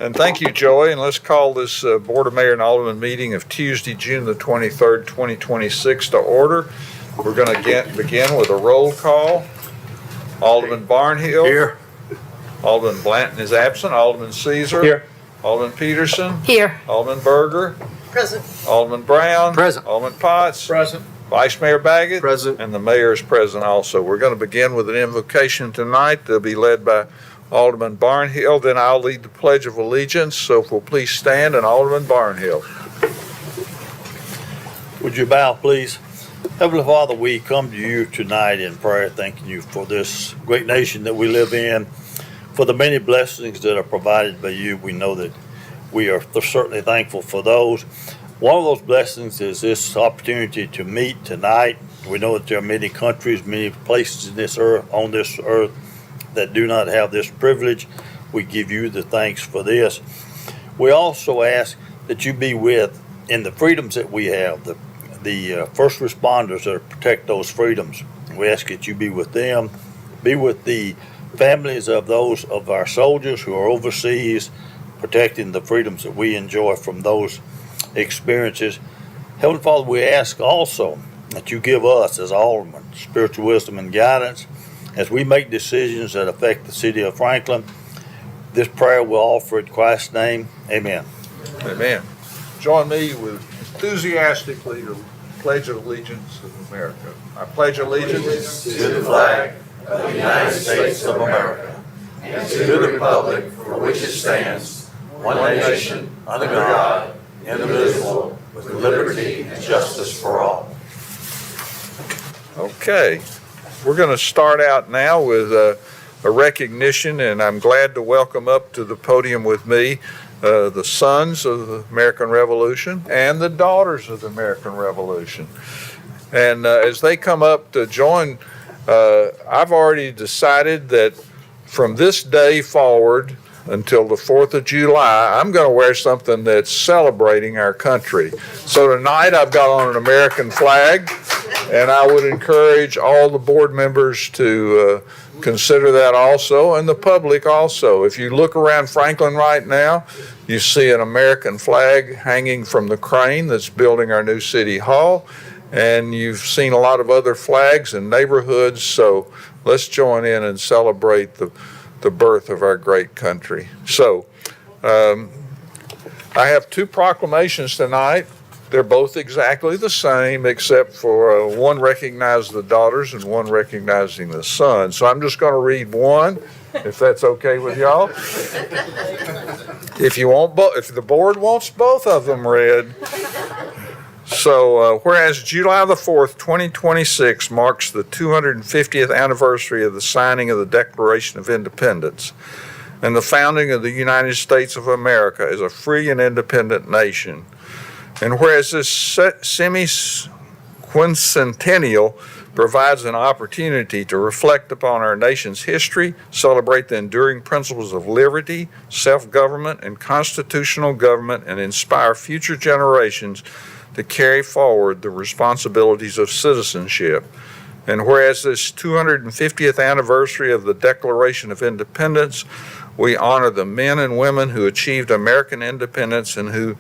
And thank you, Joey. And let's call this Board of Mayor and Alderman meeting of Tuesday, June the 23rd, 2026 to order. We're going to begin with a roll call. Alderman Barnhill. Here. Alderman Blanton is absent. Alderman Caesar. Here. Alderman Peterson. Here. Alderman Berger. Present. Alderman Brown. Present. Alderman Potts. Present. Vice Mayor Baggett. Present. And the mayor is present also. We're going to begin with an invocation tonight. They'll be led by Alderman Barnhill. Then I'll lead the Pledge of Allegiance. So if we'll please stand, and Alderman Barnhill. Would you bow, please? Heavenly Father, we come to you tonight in prayer, thanking you for this great nation that we live in, for the many blessings that are provided by you. We know that we are certainly thankful for those. One of those blessings is this opportunity to meet tonight. We know that there are many countries, many places in this earth, on this earth, that do not have this privilege. We give you the thanks for this. We also ask that you be with in the freedoms that we have, the first responders that protect those freedoms. We ask that you be with them, be with the families of those of our soldiers who are overseas, protecting the freedoms that we enjoy from those experiences. Heavenly Father, we ask also that you give us as aldermen spiritual wisdom and guidance as we make decisions that affect the city of Franklin. This prayer we'll offer in Christ's name. Amen. Amen. Join me with enthusiastically the Pledge of Allegiance of America. I pledge allegiance to the flag of the United States of America and to the republic for which it stands, one nation, under God, indivisible, with liberty and justice for all. Okay, we're going to start out now with a recognition, and I'm glad to welcome up to the podium with me the sons of the American Revolution and the daughters of the American Revolution. And as they come up to join, I've already decided that from this day forward until the 4th of July, I'm going to wear something that's celebrating our country. So tonight I've got on an American flag, and I would encourage all the board members to consider that also, and the public also. If you look around Franklin right now, you see an American flag hanging from the crane that's building our new city hall, and you've seen a lot of other flags in neighborhoods, so let's join in and celebrate the birth of our great country. So, I have two proclamations tonight. They're both exactly the same, except for one recognizing the daughters and one recognizing the sons. So I'm just going to read one, if that's okay with y'all. If the board wants both of them read. So, whereas July the 4th, 2026 marks the 250th anniversary of the signing of the Declaration of Independence and the founding of the United States of America as a free and independent nation. And whereas this semi-quincentennial provides an opportunity to reflect upon our nation's history, celebrate the enduring principles of liberty, self-government, and constitutional government, and inspire future generations to carry forward the responsibilities of citizenship. And whereas this 250th anniversary of the Declaration of Independence, we honor the men and women who achieved American independence and who,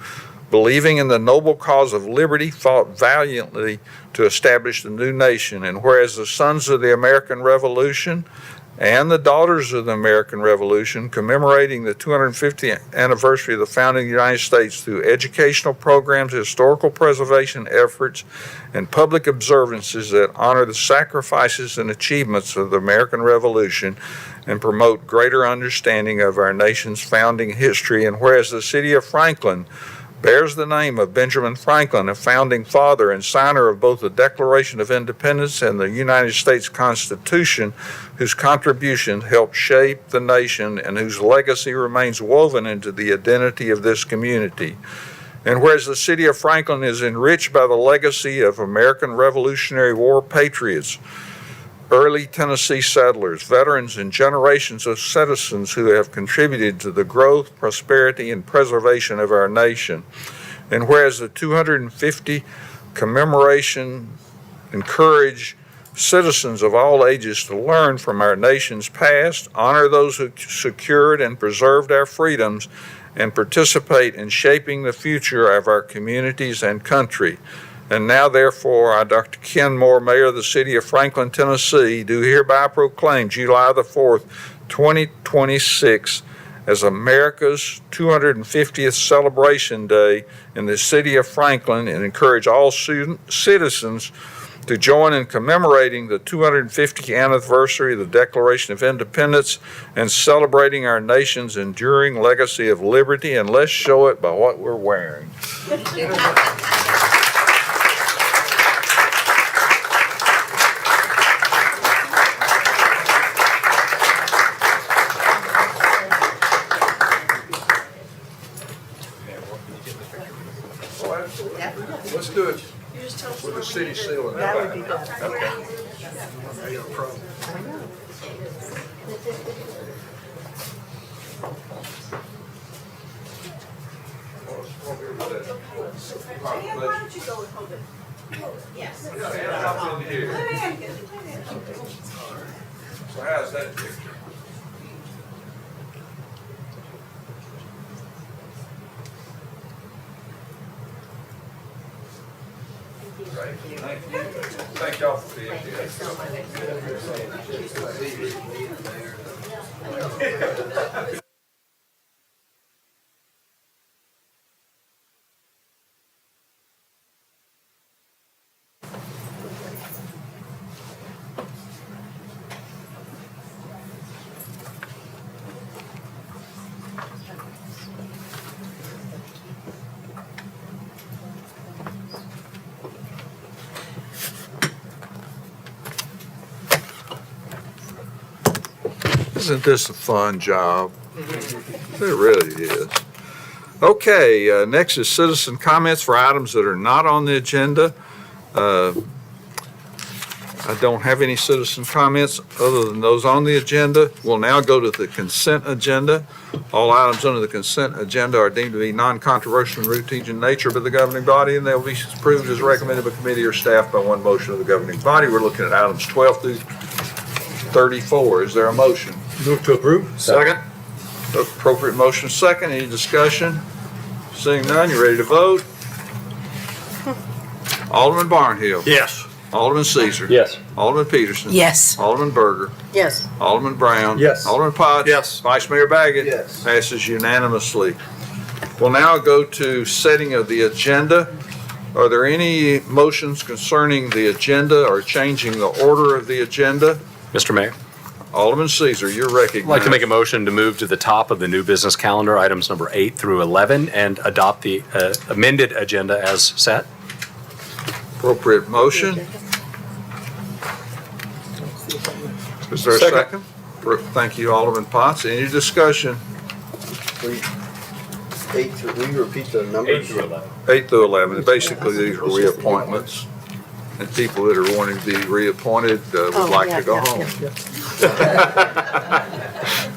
believing in the noble cause of liberty, fought valiantly to establish the new nation. And whereas the sons of the American Revolution and the daughters of the American Revolution, commemorating the 250th anniversary of the founding of the United States through educational programs, historical preservation efforts, and public observances that honor the sacrifices and achievements of the American Revolution and promote greater understanding of our nation's founding history. And whereas the city of Franklin bears the name of Benjamin Franklin, a founding father and signer of both the Declaration of Independence and the United States Constitution, whose contributions helped shape the nation and whose legacy remains woven into the identity of this community. And whereas the city of Franklin is enriched by the legacy of American Revolutionary War patriots, early Tennessee settlers, veterans, and generations of citizens who have contributed to the growth, prosperity, and preservation of our nation. And whereas the 250 commemoration encourage citizens of all ages to learn from our nation's past, honor those who secured and preserved our freedoms, and participate in shaping the future of our communities and country. And now, therefore, I, Dr. Ken Moore, Mayor of the City of Franklin, Tennessee, do hereby proclaim July the 4th, 2026 as America's 250th Celebration Day in the City of Franklin, and encourage all citizens to join in commemorating the 250th anniversary of the Declaration of Independence and celebrating our nation's enduring legacy of liberty. And let's show it by what we're wearing. Let's do it with the city seal in the back. Why don't you go and hold it? Yes. So how's that picture? Thank you. Thank y'all for being here. Isn't this a fun job? It really is. Okay, next is citizen comments for items that are not on the agenda. I don't have any citizen comments other than those on the agenda. We'll now go to the consent agenda. All items under the consent agenda are deemed to be non-controversial and routine in nature by the governing body, and they'll be approved as recommended by committee or staff by one motion of the governing body. We're looking at items 12 through 34. Is there a motion? Move to approve. Second. Appropriate motion second. Any discussion? Seeing none, you ready to vote? Alderman Barnhill. Yes. Alderman Caesar. Yes. Alderman Peterson. Yes. Alderman Berger. Yes. Alderman Brown. Yes. Alderman Potts. Yes. Vice Mayor Baggett. Yes. Passes unanimously. We'll now go to setting of the agenda. Are there any motions concerning the agenda or changing the order of the agenda? Mr. Mayor, Alderman Caesar, you're recognized. I'd like to make a motion to move to the top of the new business calendar, items number 8 through 11, and adopt the amended agenda as set. Appropriate motion. Is there a second? Thank you, Alderman Potts. Any discussion? Will you repeat the numbers? 8 through 11. Basically, these are reappointments. And people that are wanting to be reappointed would like to go home.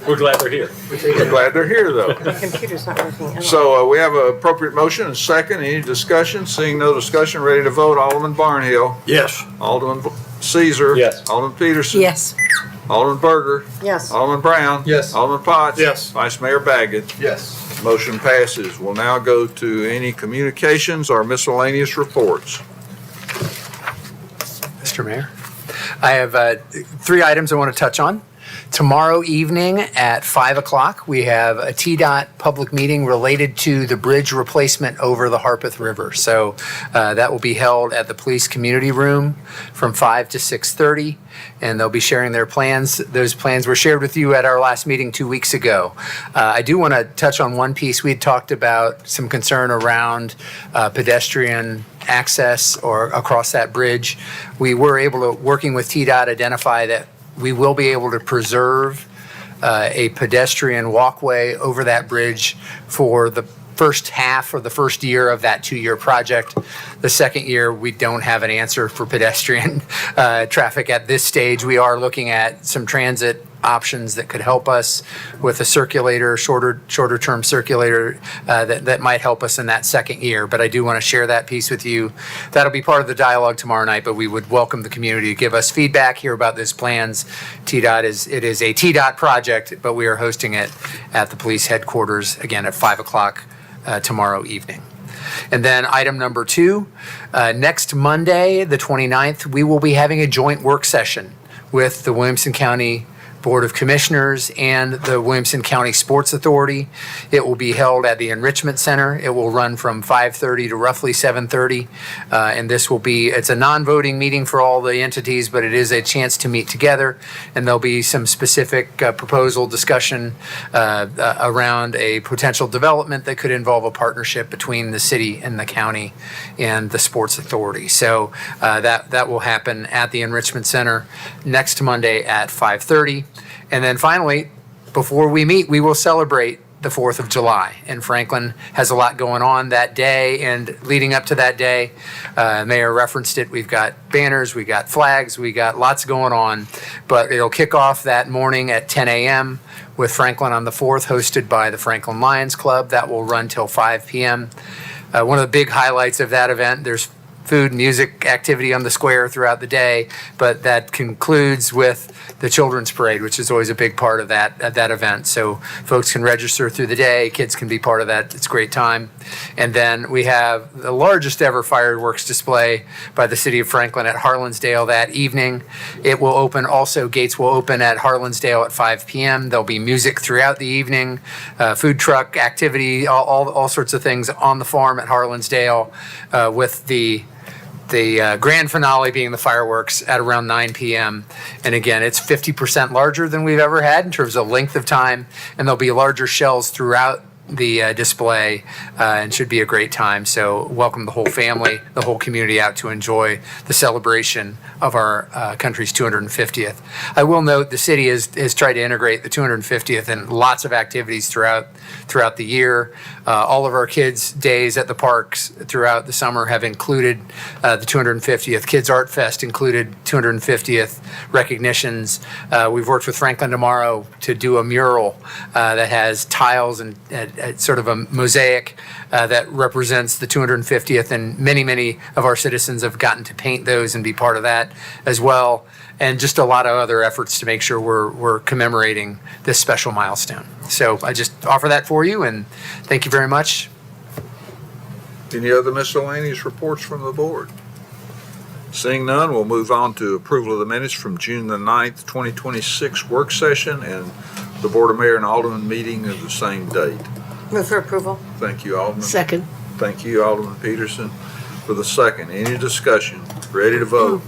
We're glad they're here. We're glad they're here, though. The computer's not working at all. So we have an appropriate motion and second. Any discussion? Seeing no discussion, ready to vote. Alderman Barnhill. Yes. Alderman Caesar. Yes. Alderman Peterson. Yes. Alderman Berger. Yes. Alderman Brown. Yes. Alderman Potts. Yes. Vice Mayor Baggett. Yes. Motion passes. We'll now go to any communications or miscellaneous reports. Mr. Mayor, I have 3 items I want to touch on. Tomorrow evening at 5 o'clock, we have a TDOT public meeting related to the bridge replacement over the Harpeth River. So that will be held at the police community room from 5 to 6:30, and they'll be sharing their plans. Those plans were shared with you at our last meeting 2 weeks ago. I do want to touch on one piece. We had talked about some concern around pedestrian access or across that bridge. We were able to, working with TDOT, identify that we will be able to preserve a pedestrian walkway over that bridge for the first half or the first year of that 2-year project. The second year, we don't have an answer for pedestrian traffic at this stage. We are looking at some transit options that could help us with a circulator, shorter term circulator that might help us in that second year. But I do want to share that piece with you. That'll be part of the dialogue tomorrow night, but we would welcome the community to give us feedback, hear about those plans. TDOT is a TDOT project, but we are hosting it at the police headquarters again at 5 o'clock tomorrow evening. And then item number 2, next Monday, the 29th, we will be having a joint work session with the Williamson County Board of Commissioners and the Williamson County Sports Authority. It will be held at the Enrichment Center. It will run from 5:30 to roughly 7:30. And this will be, it's a non-voting meeting for all the entities, but it is a chance to meet together. And there'll be some specific proposal discussion around a potential development that could involve a partnership between the city and the county and the Sports Authority. So that will happen at the Enrichment Center next Monday at 5:30. And then finally, before we meet, we will celebrate the 4th of July. And Franklin has a lot going on that day and leading up to that day. Mayor referenced it. We've got banners, we got flags, we got lots going on. But it'll kick off that morning at 10 a.m. with Franklin on the 4th, hosted by the Franklin Lions Club. That will run till 5 p.m. One of the big highlights of that event, there's food, music, activity on the square throughout the day, but that concludes with the Children's Parade, which is always a big part of that event. So folks can register through the day, kids can be part of that. It's a great time. And then we have the largest ever fireworks display by the city of Franklin at Harlansdale that evening. It will open also, gates will open at Harlansdale at 5 p.m. There'll be music throughout the evening, food truck activity, all sorts of things on the farm at Harlansdale, with the grand finale being the fireworks at around 9 p.m. And again, it's 50% larger than we've ever had in terms of length of time, and there'll be larger shells throughout the display, and should be a great time. So welcome the whole family, the whole community out to enjoy the celebration of our country's 250th. I will note the city has tried to integrate the 250th in lots of activities throughout the year. All of our kids' days at the parks throughout the summer have included the 250th. Kids Art Fest included 250th recognitions. We've worked with Franklin Tomorrow to do a mural that has tiles and sort of a mosaic that represents the 250th, and many of our citizens have gotten to paint those and be part of that as well. And just a lot of other efforts to make sure we're commemorating this special milestone. So I just offer that for you, and thank you very much. Any other miscellaneous reports from the board? Seeing none, we'll move on to approval of the minutes from June the 9th, 2026 work session and the Board of Mayor and Alderman meeting of the same date. Move for approval. Thank you, Alderman. Second. Thank you, Alderman Peterson, for the second. Any discussion? Ready to vote?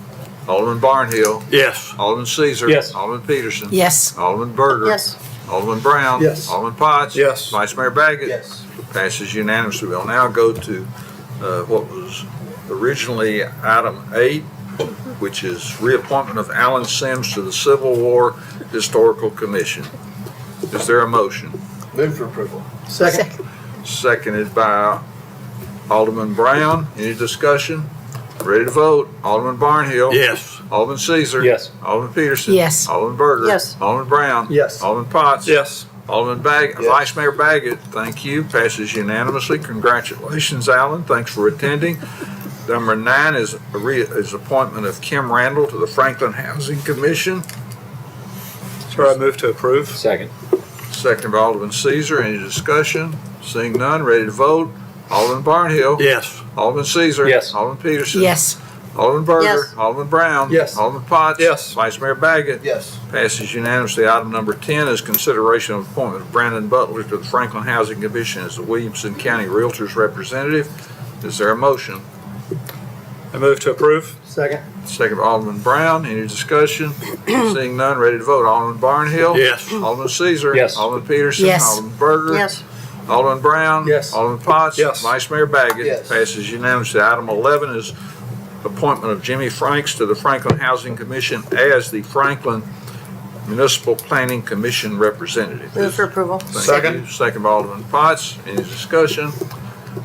Alderman Barnhill. Yes. Alderman Caesar. Yes. Alderman Peterson. Yes. Alderman Berger. Yes. Alderman Brown. Yes. Alderman Potts. Yes. Vice Mayor Baggett. Yes. Passes unanimously. We'll now go to what was originally item 8, which is reappointment of Alan Sims to the Civil War Historical Commission. Is there a motion? Move for approval. Second. Seconded by Alderman Brown. Any discussion? Ready to vote? Alderman Barnhill. Yes. Alderman Caesar. Yes. Alderman Peterson. Yes. Alderman Berger. Yes. Alderman Brown. Yes. Alderman Potts. Yes. Alderman Baggett. Yes. Vice Mayor Baggett. Thank you. Passes unanimously. Congratulations, Alan. Thanks for attending. Number 9 is appointment of Kim Randall to the Franklin Housing Commission. Sir, I move to approve. Second. Second by Alderman Caesar. Any discussion? Seeing none, ready to vote? Alderman Barnhill. Yes. Alderman Caesar. Yes. Alderman Peterson. Yes. Alderman Berger. Yes. Alderman Brown. Yes. Alderman Potts. Yes. Vice Mayor Baggett. Yes. Passes unanimously. Item number 10 is consideration of appointment of Brandon Butler to the Franklin Housing Commission as the Williamson County Realtors representative. Is there a motion? I move to approve. Second. Second by Alderman Brown. Any discussion? Seeing none, ready to vote. Alderman Barnhill. Yes. Alderman Caesar. Yes. Alderman Peterson. Yes. Alderman Berger. Yes. Alderman Brown. Yes. Alderman Potts. Yes. Vice Mayor Baggett. Yes. Passes unanimously. Item 11 is appointment of Jimmy Franks to the Franklin Housing Commission as the Franklin Municipal Planning Commission representative. Move for approval. Thank Second. you. Second by Alderman Potts. Any discussion?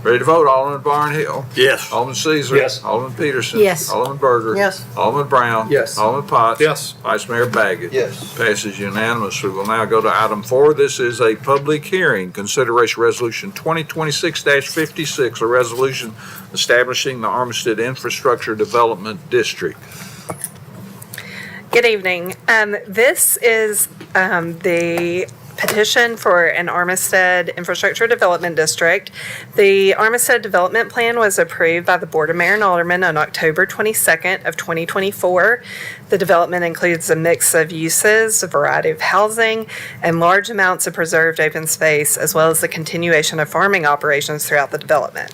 Ready to vote? Alderman Barnhill. Yes. Alderman Caesar. Yes. Alderman Peterson. Yes. Alderman Berger. Yes. Alderman Brown. Yes. Alderman Potts. Yes. Vice Mayor Baggett. Yes. Passes unanimous. We will now go to item 4. This is a public hearing. Consideration Resolution 2026-56, a resolution establishing the Armistead Infrastructure Development District. Good evening. This is the petition for an Armistead Infrastructure Development District. The Armistead Development Plan was approved by the Board of Mayor and Aldermen on October 22nd of 2024. The development includes a mix of uses, a variety of housing, and large amounts of preserved open space, as well as the continuation of farming operations throughout the development.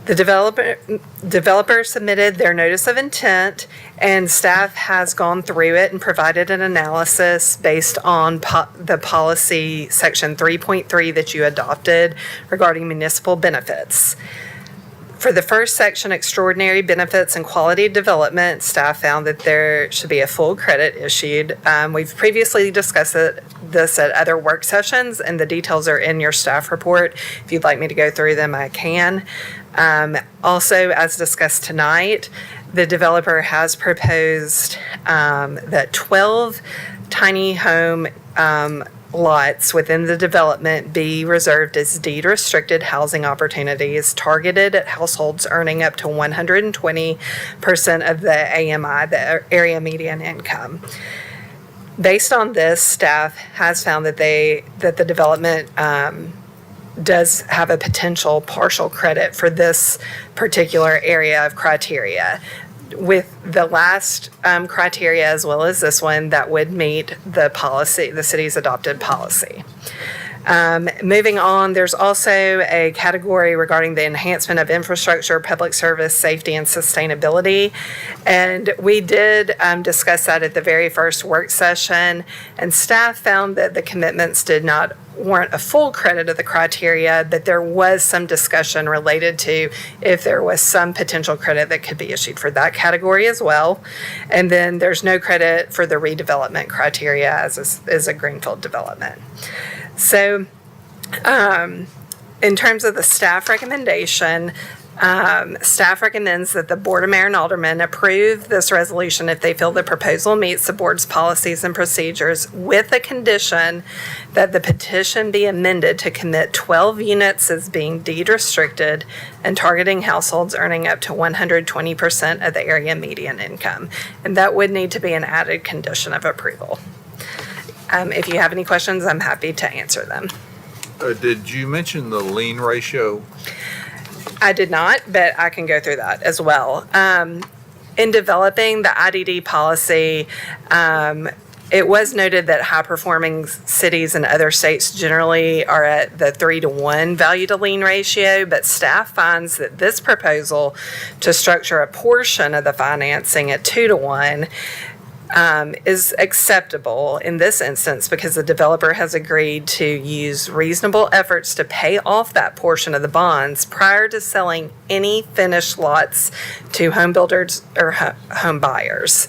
The developer submitted their notice of intent, and staff has gone through it and provided an analysis based on the policy section 3.3 that you adopted regarding municipal benefits. For the first section, extraordinary benefits and quality development, staff found that there should be a full credit issued. We've previously discussed this at other work sessions, and the details are in your staff report. If you'd like me to go through them, I can. Also, as discussed tonight, the developer has proposed that 12 tiny home lots within the development be reserved as deed-restricted housing opportunities targeted at households earning up to 120% of the AMI, the area median income. Based on this, staff has found that the development does have a potential partial credit for this particular area of criteria. With the last criteria as well as this one, that would meet the policy, the city's adopted policy. Moving on, there's also a category regarding the enhancement of infrastructure, public service, safety, and sustainability. And we did discuss that at the very first work session, and staff found that the commitments did not warrant a full credit of the criteria, that there was some discussion related to if there was some potential credit that could be issued for that category as well. And then there's no credit for the redevelopment criteria as is a greenfield development. So in terms of the staff recommendation, staff recommends that the Board of Mayor and Aldermen approve this resolution if they feel the proposal meets the board's policies and procedures, with a condition that the petition be amended to commit 12 units as being deed restricted and targeting households earning up to 120% of the area median income. And that would need to be an added condition of approval. If you have any questions, I'm happy to answer them. Did you mention the lien ratio? I did not, but I can go through that as well. In developing the IDD policy, it was noted that high-performing cities in other states generally are at the 3-to-1 value to lien ratio, but staff finds that this proposal to structure a portion of the financing at 2-to-1 is acceptable in this instance because the developer has agreed to use reasonable efforts to pay off that portion of the bonds prior to selling any finished lots to home builders or home buyers,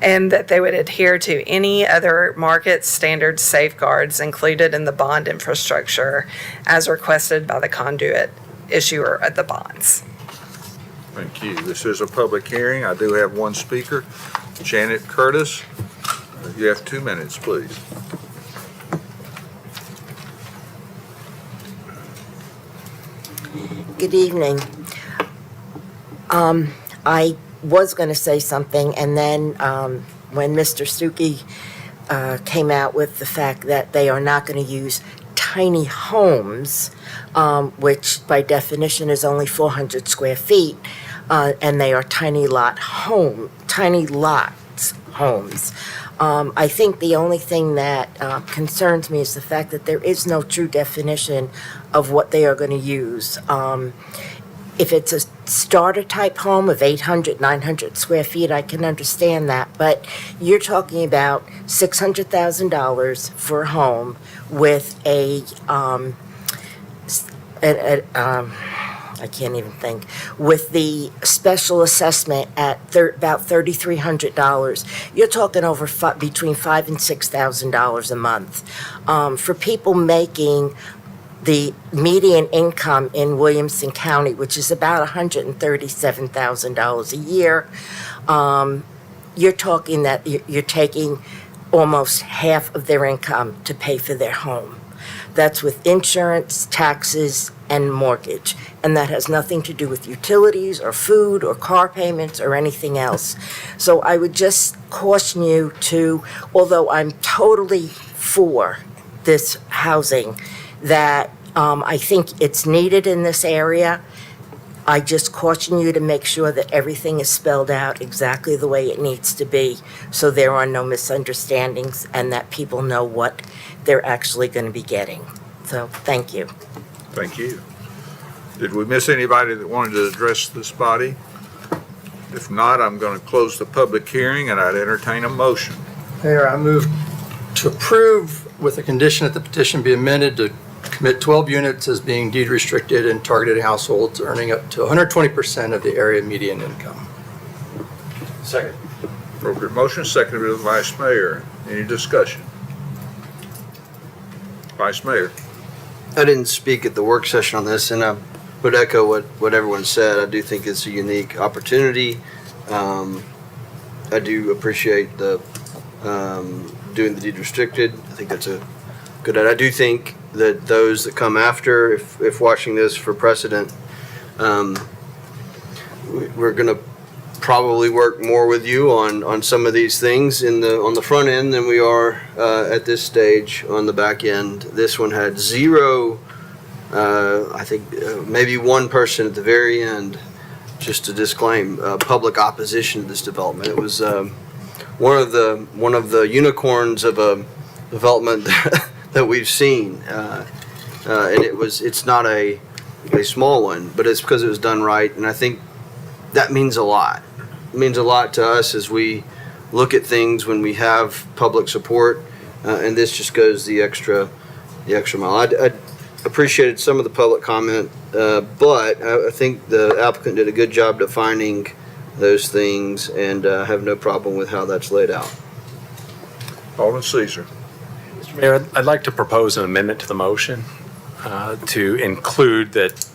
and that they would adhere to any other market standard safeguards included in the bond infrastructure as requested by the conduit issuer of the bonds. Thank you. This is a public hearing. I do have one speaker, Janet Curtis. You have 2 minutes, please. Good evening. I was going to say something, and then when Mr. Stuckey came out with the fact that they are not going to use tiny homes, which by definition is only 400 square feet, and they are tiny lots homes. I think the only thing that concerns me is the fact that there is no true definition of what they are going to use. If it's a starter type home of 800, 900 square feet, I can understand that. But you're talking about $600,000 for a home with I can't even think, with the special assessment at about $3,300, you're talking over between $5,000 and $6,000 a month. For people making the median income in Williamson County, which is about $137,000 a year, you're talking that you're taking almost half of their income to pay for their home. That's with insurance, taxes, and mortgage. And that has nothing to do with utilities or food or car payments or anything else. So I would just caution you to, although I'm totally for this housing, that I think it's needed in this area. I just caution you to make sure that everything is spelled out exactly the way it needs to be, so there are no misunderstandings and that people know what they're actually going to be getting. So, thank you. Thank you. Did we miss anybody that wanted to address this body? If not, I'm going to close the public hearing and I'd entertain a motion. Mayor, I move to approve with the condition that the petition be amended to commit 12 units as being deed restricted and targeted households earning up to 120% of the area median income. Second. Appropriate motion, seconded by the Vice Mayor. Any discussion? Vice Mayor. I didn't speak at the work session on this, and I would echo what everyone said. I do think it's a unique opportunity. I do appreciate the doing the deed restricted. I think that's a good. I do think that those that come after, if watching this for precedent, we're going to probably work more with you on some of these things on the front end than we are at this stage on the back end. This one had zero, I think maybe one person at the very end, just to disclaim, public opposition to this development. It was one of the unicorns of a development that we've seen, and it's not a small one, but it's because it was done right, and I think that means a lot. It means a lot to us as we look at things when we have public support, and this just goes the extra mile. I appreciated some of the public comment, but I think the applicant did a good job defining those things, and have no problem with how that's laid out. Alderman Caesar. Mr. Mayor, I'd like to propose an amendment to the motion to include that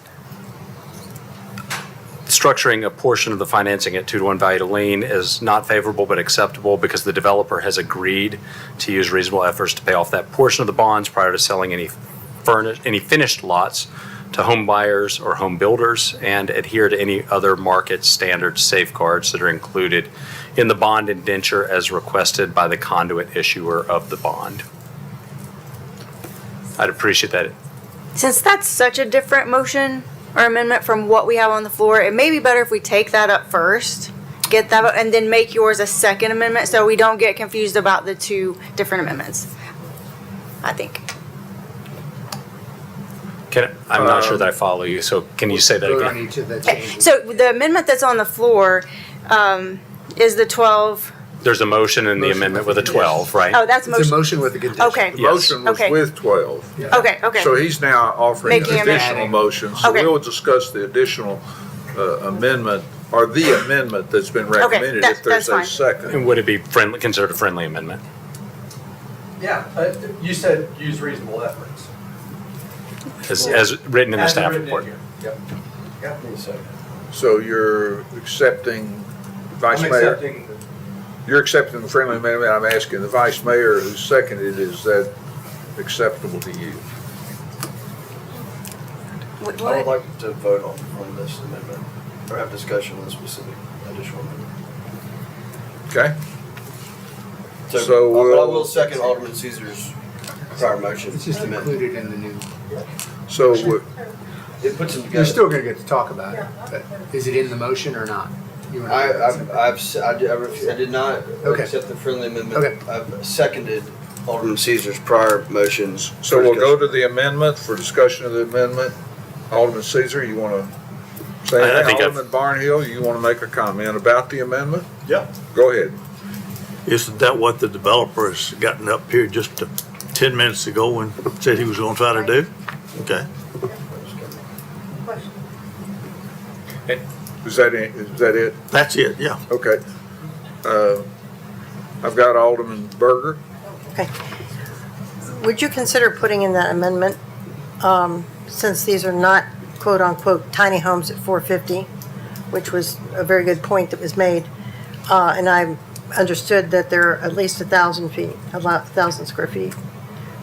structuring a portion of the financing at 2-to-1 value to lien is not favorable but acceptable because the developer has agreed to use reasonable efforts to pay off that portion of the bonds prior to selling any finished lots to home buyers or home builders, and adhere to any other market standard safeguards that are included in the bond indenture as requested by the conduit issuer of the bond. I'd appreciate that. Since that's such a different motion or amendment from what we have on the floor, it may be better if we take that up first, get that up, and then make yours a second amendment so we don't get confused about the two different amendments, I think. I'm not sure that I follow you, so can you say that Vote on again? each of the Okay, changes. so the amendment that's on the floor is the 12, There's a motion in the amendment with a 12, right? oh, that's It's a motion. motion with a condition. Okay, The motion was Okay. with 12. okay, okay. So he's now offering an Making an additional amendment. motion. So Okay. we'll discuss the additional amendment, or the amendment that's been recommended if there's that's a fine. second. And would it be considered a friendly amendment? Yeah, you said use reasonable efforts. As written in the staff report? Yep. Got me a second. So you're accepting, Vice Mayor? You're accepting the friendly amendment. I'm asking the Vice Mayor who seconded, is that acceptable to you? What- I would like to vote on this amendment, or have discussion on the specific additional amendment. Okay? So But I we'll- will second Alderman Caesar's prior motion. It's just amendment. included in the new. So It puts them You're together. still gonna get to talk about it, but is it in the motion or not? You and I did not Okay. accept the friendly amendment. Okay. I've seconded Alderman Caesar's prior motions. So we'll go to the amendment for discussion of the amendment. Alderman Caesar, you want to say I anything? think I've- Alderman Barnhill, you want to make a comment about the amendment? Yeah. Go ahead. Isn't that what the developer has gotten up here just 10 minutes ago and said he was gonna try to do? Okay. Is that it? That's it, yeah. Okay. I've got Alderman Berger. Would you consider putting in that amendment since these are not quote-unquote tiny homes at 450, which was a very good point that was made, and I understood that they're at least 1,000 feet, about 1,000 square feet,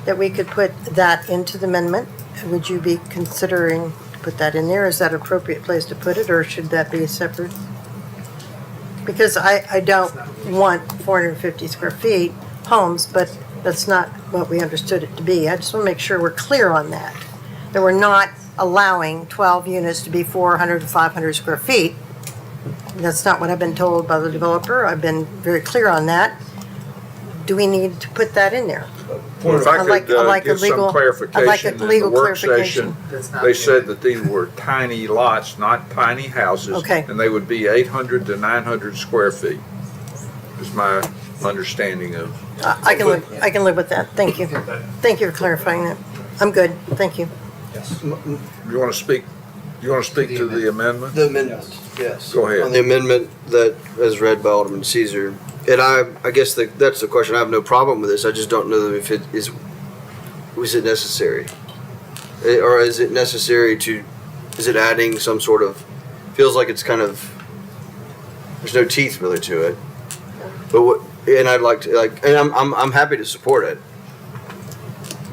that we could put that into the amendment. Would you be considering to put that in there? Is that an appropriate place to put it, or should that be separate? Because I don't want 450 square feet homes, but that's not what we understood it to be. I just want to make sure we're clear on that. That we're not allowing 12 units to be 400 to 500 square feet. That's not what I've been told by the developer. I've been very clear on that. Do we need to put that in there? Well, if I I'd like- could I'd like a give some legal- I'd like a clarification, in the legal work session, clarification. they said that these were tiny lots, not tiny houses. Okay. And they would be 800 to 900 square feet, is my understanding of. I can live with that. Thank you. Thank you for clarifying that. I'm good. Thank you. You want to speak to the amendment? The amendment, yes. Go ahead. On the amendment that is read by Alderman Caesar, and I guess that's the question. I have no problem with this. I just don't know if it is it necessary? Or is it necessary is it adding some sort of, feels like it's kind of, there's no teeth really to it. But and I'd like to, and I'm happy to support it.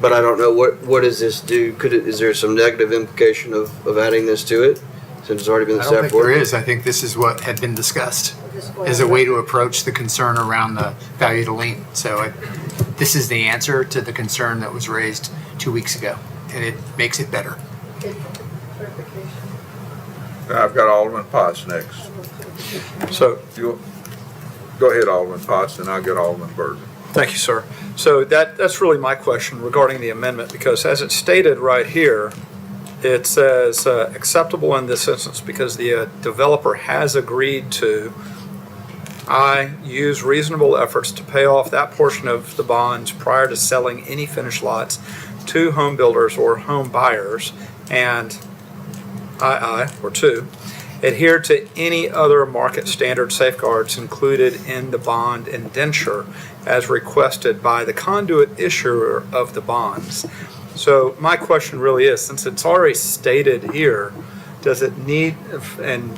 But I don't know, what does this do? Is there some negative implication of adding this to it? Since it's already been the I don't staff think there report? is. I think this is what had been discussed as a way to approach the concern around the value to lien. So this is the answer to the concern that was raised 2 weeks ago, and it makes it better. I've got Alderman Potts next. So, Go ahead, Alderman Potts, and I'll get Alderman Burton. thank you, sir. So that's really my question regarding the amendment, because as it's stated right here, it says acceptable in this instance because the developer has agreed to, I, use reasonable efforts to pay off that portion of the bonds prior to selling any finished lots to home builders or home buyers, and II, or two, adhere to any other market standard safeguards included in the bond indenture as requested by the conduit issuer of the bonds. So my question really is, since it's already stated here, does it need, and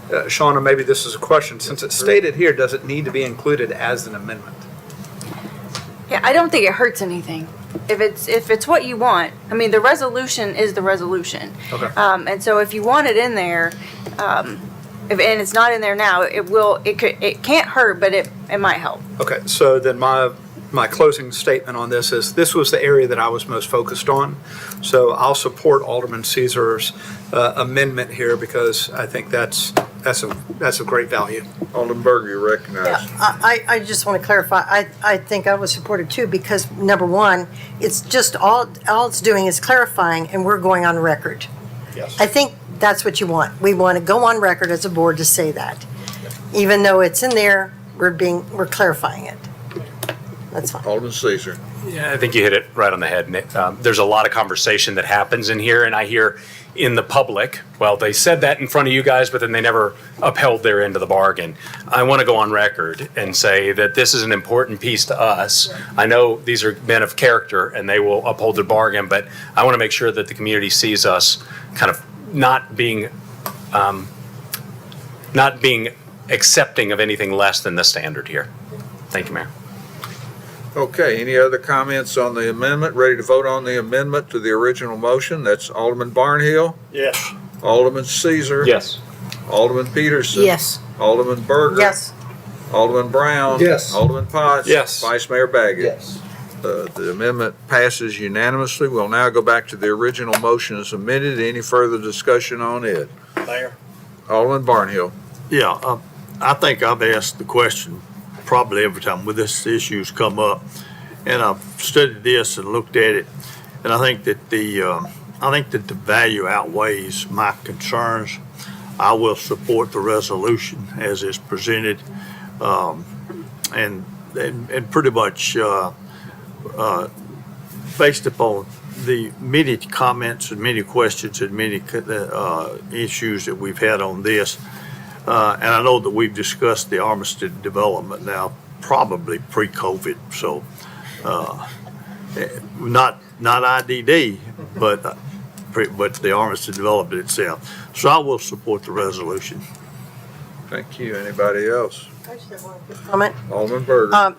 Shauna, maybe this is a question, since it's stated here, does it need to be included as an amendment? Yeah, I don't think it hurts anything. If it's what you want, I mean, the resolution is the resolution. Okay. And so if you want it in there, and it's not in there now, it can't hurt, but it might help. Okay, so then my closing statement on this is, this was the area that I was most focused on. So I'll support Alderman Caesar's amendment here because I think that's a great value. Alderman Berger, you're recognized. Yeah, I just want to clarify, I think I was supported too, because number one, it's just all it's doing is clarifying, and we're going on record. Yes. I think that's what you want. We want to go on record as a board to say that. Even though it's in there, we're clarifying it. That's fine. Alderman Caesar. Yeah, I think you hit it right on the head, Nick. There's a lot of conversation that happens in here, and I hear in the public, well, they said that in front of you guys, but then they never upheld their end of the bargain. I want to go on record and say that this is an important piece to us. I know these are men of character, and they will uphold their bargain, but I want to make sure that the community sees us kind of not being accepting of anything less than the standard here. Thank you, Mayor. Okay, any other comments on the amendment? Ready to vote on the amendment to the original motion? That's Alderman Barnhill, Yes. Alderman Caesar. Yes. Alderman Peterson. Yes. Alderman Berger. Yes. Alderman Brown. Yes. Alderman Potts. Yes. Vice Mayor Baggett. Yes. The amendment passes unanimously. We'll now go back to the original motion as amended. Any further discussion on it? Mayor? Alderman Barnhill. Yeah, I think I've asked the question probably every time when this issue's come up, and I've studied this and looked at it, and I think that the value outweighs my concerns. I will support the resolution as it's presented, and pretty much based upon the many comments and many questions and many issues that we've had on this. And I know that we've discussed the Armistead development now, probably pre-COVID. So not IDD, but the Armistead Development itself. So I will support the resolution. Thank you. Anybody else? I just have one quick comment. Alderman Berger.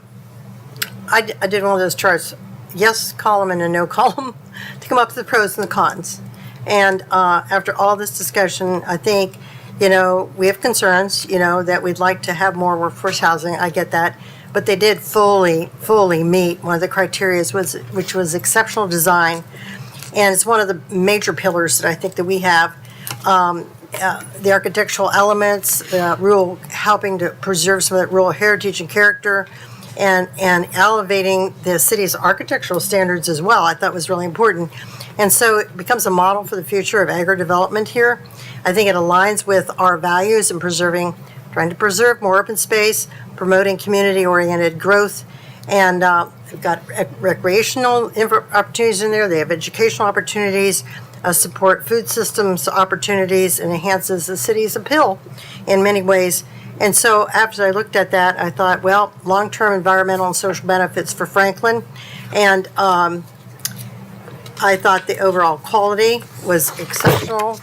I did one of those charts, yes column and a no column, to come up with the pros and the cons. And after all this discussion, I think, we have concerns, that we'd like to have more workforce housing. I get that. But they did fully meet one of the criteria, which was exceptional design. And it's one of the major pillars that I think that we have. The architectural elements, helping to preserve some of that rural heritage and character, and elevating the city's architectural standards as well, I thought was really important. And so it becomes a model for the future of agri-development here. I think it aligns with our values in trying to preserve more open space, promoting community-oriented growth, and we've got recreational opportunities in there. They have educational opportunities, support food systems opportunities, and enhances the city's appeal in many ways. And so after I looked at that, I thought, well, long-term environmental and social benefits for Franklin. And I thought the overall quality was exceptional.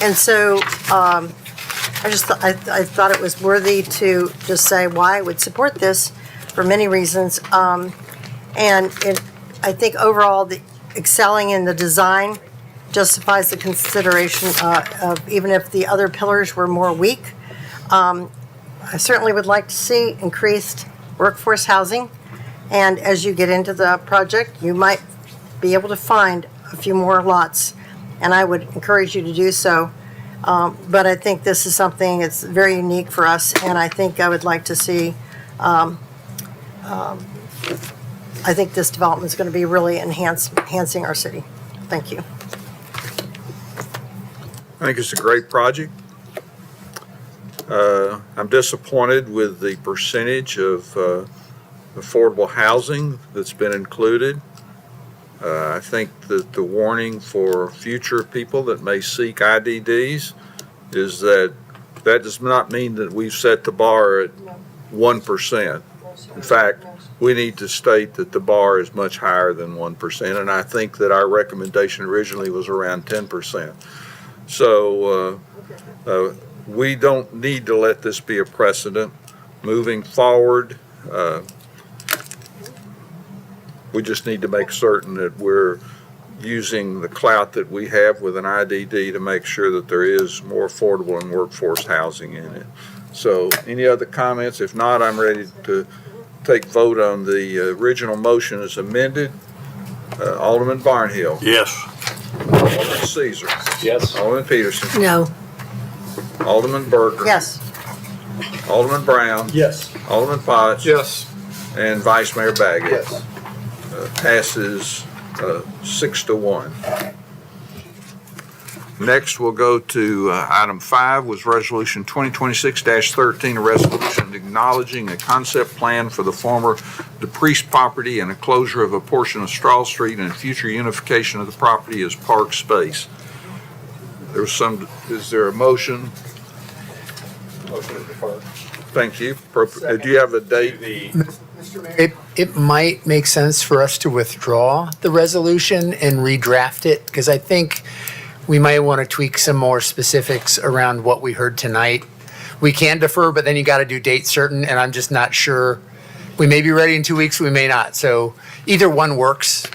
And so I thought it was worthy to just say why I would support this for many reasons. I think overall, the excelling in the design justifies the consideration of even if the other pillars were more weak. I certainly would like to see increased workforce housing. And as you get into the project, you might be able to find a few more lots. And I would encourage you to do so. But I think this is something that's very unique for us. And I think I would like to see, I think this development is going to be really enhancing our city. Thank you. I think it's a great project. I'm disappointed with the percentage of affordable housing that's been included. I think that the warning for future people that may seek IDDs is that does not mean that we've set the bar at 1%. In fact, we need to state that the bar is much higher than 1%, and I think that our recommendation originally was around 10%. So we don't need to let this be a precedent. Moving forward, we just need to make certain that we're using the clout that we have with an IDD to make sure that there is more affordable and workforce housing in it. So any other comments? If not, I'm ready to take vote on the original motion as amended. Alderman Barnhill. Yes. Alderman Caesar. Yes. Alderman Peterson. No. Alderman Berger. Yes. Alderman Brown. Yes. Alderman Potts. Yes. And Vice Mayor Baggett. Yes. Passes 6-1. Next, we'll go to item 5, was Resolution 2026-13, a resolution acknowledging a concept plan for the former DePriest property and a closure of a portion of Straw Street and future unification of the property as park space. Is there a motion? Motion to defer. Thank you. Do you have a date? It might make sense for us to withdraw the resolution and redraft it, because I think we might want to tweak some more specifics around what we heard tonight. We can defer, but then you got to do date certain, and I'm just not sure. We may be ready in 2 weeks, we may not. So either one works.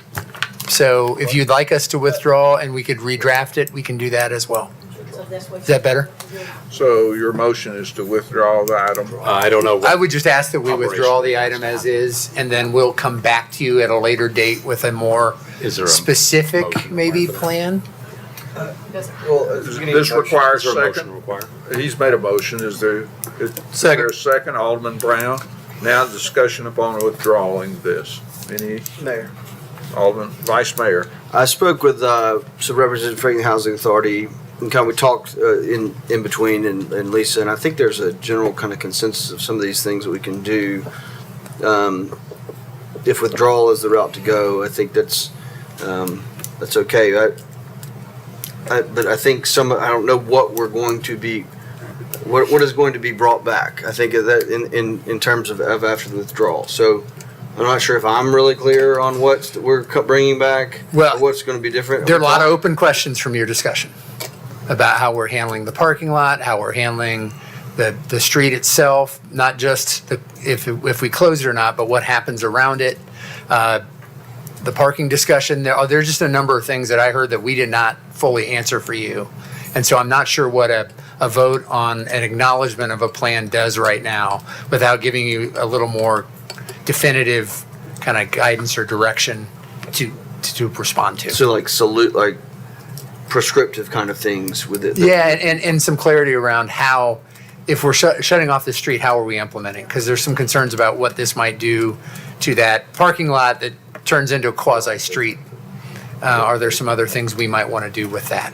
So if you'd like us to withdraw and we could redraft it, we can do that as well. Is that better? So your motion is to withdraw the item? I don't know. I would just ask that we withdraw the item as is, and then we'll come back to you at a later date with a more Is there a specific, motion maybe, for that? plan. This requires Is there a second. motion required? He's made a motion. Is there a second? Alderman Brown. Now discussion upon withdrawing this. Any? Mayor. Alderman, Vice Mayor. I spoke with some representatives from Franklin Housing Authority, and kind of we talked in between, and Lisa, and I think there's a general kind of consensus of some of these things that we can do. If withdrawal is the route to go, I think that's okay. But I think I don't know what we're going to be, what is going to be brought back. I think of that in terms of after the withdrawal. So I'm not sure if I'm really clear on what we're bringing back. Well, or what's going to be different. There are a lot of open questions from your discussion about how we're handling the parking lot, how we're handling the street itself, not just if we close it or not, but what happens around it. The parking discussion, there's just a number of things that I heard that we did not fully answer for you. And so I'm not sure what a vote on an acknowledgement of a plan does right now without giving you a little more definitive kind of guidance or direction to respond to. So like prescriptive kind of things with it. Yeah, and some clarity around how, if we're shutting off the street, how are we implementing? Because there's some concerns about what this might do to that parking lot that turns into a quasi-street. Are there some other things we might want to do with that?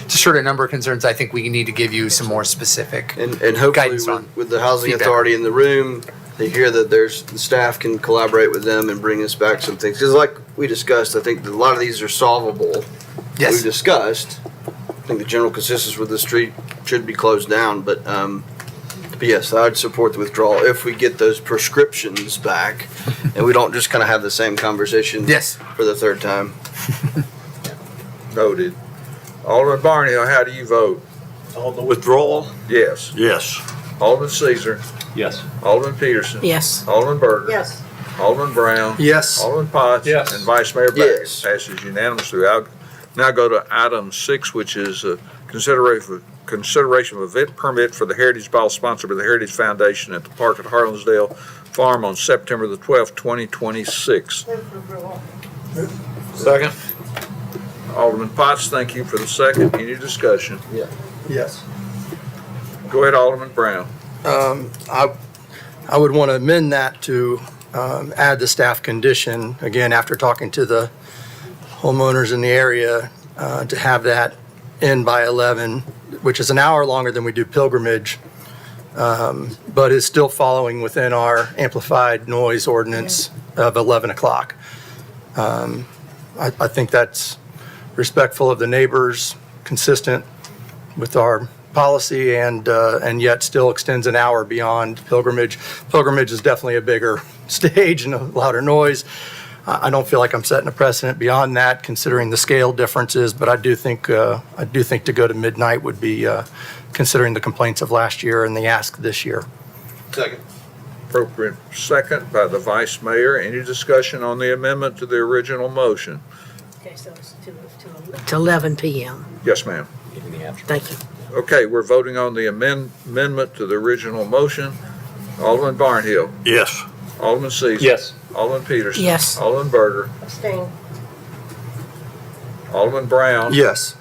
Just sort of a number of concerns. I think we need to give you some more specific And hopefully guidance on with the housing feedback. authority in the room, they hear that the staff can collaborate with them and bring us back some things. Because like we discussed, I think that a lot of these are solvable. Yes. We've discussed. I think the general consensus with the street should be closed down, but yes, I'd support the withdrawal if we get those prescriptions back and we don't just kind of have the same conversation Yes. for the third time. Noted. Alderman Barnhill, how do you vote? On the withdrawal? Yes. Yes. Alderman Caesar. Yes. Alderman Peterson. Yes. Alderman Berger. Yes. Alderman Brown. Yes. Alderman Potts. Yes. And Vice Mayor Baggett. Yes. Passes unanimously. I'll now go to item 6, which is consideration of event permit for the Heritage Ball sponsored by the Heritage Foundation at the park at Harlansdale Farm on September the 12th, 2026. Second? Alderman Potts, thank you for the second. Any discussion? Yes. Go ahead, Alderman Brown. I would want to amend that to add the staff condition, again, after talking to the homeowners in the area, to have that in by 11, which is an hour longer than we do pilgrimage, but is still following within our amplified noise ordinance of 11 o'clock. I think that's respectful of the neighbors, consistent with our policy, and yet still extends an hour beyond pilgrimage. Pilgrimage is definitely a bigger stage and a louder noise. I don't feel like I'm setting a precedent beyond that, considering the scale differences, but I do think to go to midnight would be considering the complaints of last year and the ask this year. Second. Appropriate second by the Vice Mayor. Any discussion on the amendment to the original motion? Okay, so it's to 11 p.m. Yes, ma'am. Thank you. Okay, we're voting on the amendment to the original motion. Alderman Barnhill. Yes. Alderman Caesar. Yes. Alderman Peterson. Yes. Alderman Berger. Abstain. Alderman Brown. Yes.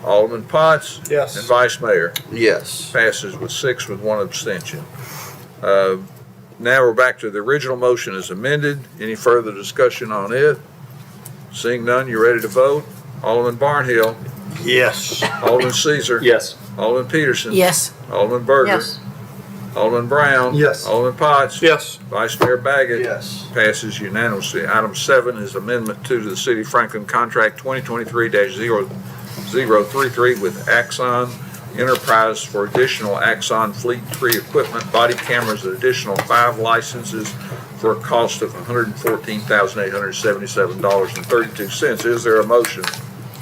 Alderman Potts. Yes. And Vice Mayor. Yes. Passes with 6 with 1 abstention. Now we're back to the original motion as amended. Any further discussion on it? Seeing none, you ready to vote? Alderman Barnhill. Yes. Alderman Caesar. Yes. Alderman Peterson. Yes. Alderman Berger. Yes. Alderman Brown. Yes. Alderman Potts. Yes. Vice Mayor Baggett. Yes. Passes unanimously. Item 7 is Amendment 2 to the City of Franklin Contract 2023-0033 with Axon Enterprise for additional Axon Fleet 3 equipment, body cameras, and additional 5 licenses for a cost of $114,877.32. Is there a motion?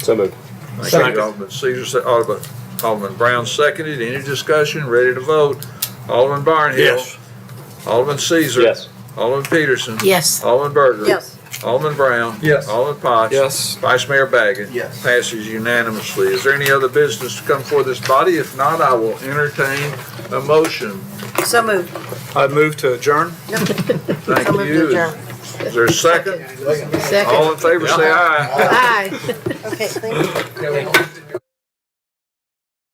So moved. Thank you, Alderman Caesar. Alderman Brown seconded. Any discussion? Ready to vote? Alderman Barnhill. Yes. Alderman Caesar. Yes. Alderman Peterson. Yes. Alderman Berger. Yes. Alderman Brown. Yes. Alderman Potts. Yes. Vice Mayor Baggett. Yes. Passes unanimously. Is there any other business to come before this body? If not, I will entertain a motion. So moved. I move to adjourn. Thank So moved to you. adjourn. Is there a second? Second. All in favor, say aye. Aye. Okay, thank you.